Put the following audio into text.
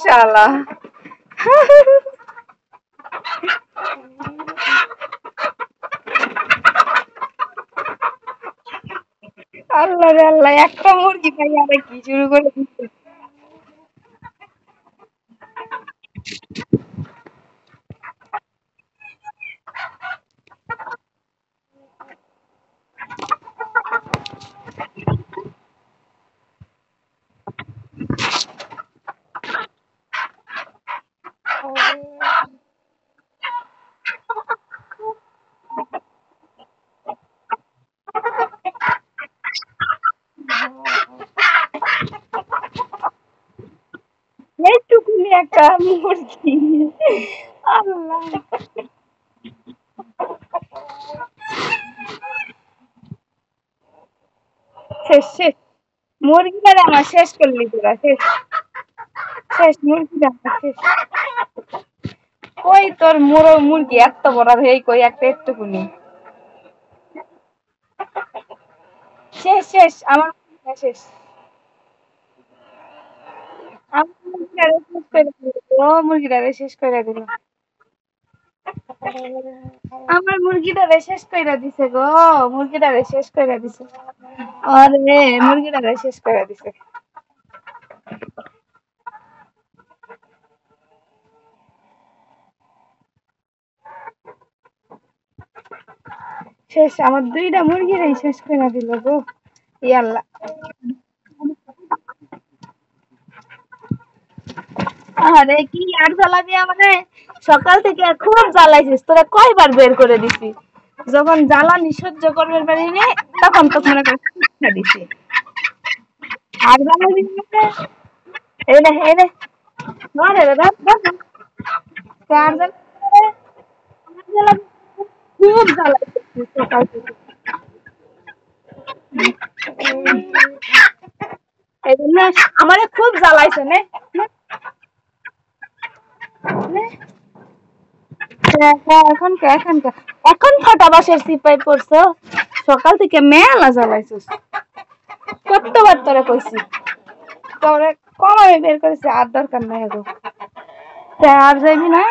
শালা আল্লাহ রে আল্লাহ, একটা মুরগি খাই আর কি শুরু করে দিচ্ছে। এইটুকুনি একটা মুরগি, আল্লাহ। শেষ শেষ, মুরগিটা আমার শেষ করলি তোরা, শেষ শেষ, মুরগিটা আমার শেষ। কই তোর মুরগি এত বড় হয়ে কই একটা একটুকুনি, শেষ শেষ আমার মুরগিটা শেষ। আমার মুরগিটারে শেষ করে দিল, ও মুরগিটারে শেষ করে দিল, আমার মুরগিটারে শেষ কইরা দিছে গো, মুরগিটারে শেষ কইরা দিছে। আরে মুরগিটারে শেষ কইরা দিছে। শেষ, আমার দুইটা মুরগিরই শেষ কইরা দিল গো, ইয়াল্লা। আরে কি আর জ্বালাবি আমারে, সকাল থেকে খুব জ্বালাইছিস, তোরা কয়বার বের করে দিছি, যখন জ্বালানি সহ্য করবে পারি নে তখন তো মনে করে শিক্ষা দিছি। আর জ্বালাবি আমাকে, এই নে এই নে, ধর রে ধর ধর ধর। আর জ্বালাবি আমারে, আমার জ্বালাবি, খুব জ্বালাইছিস সকাল থেকে। এই জন্য আমারে খুব জ্বালাইছে নে, নে, নে। এখন কটা বাসের সিপাই পড়ছো, সকাল থেকে মেলা জ্বালাইছিস, কতবার তোরে কইছি, তোরে কমাই বের করেছি, আর দরকার নাই গো, আর যাইবি না।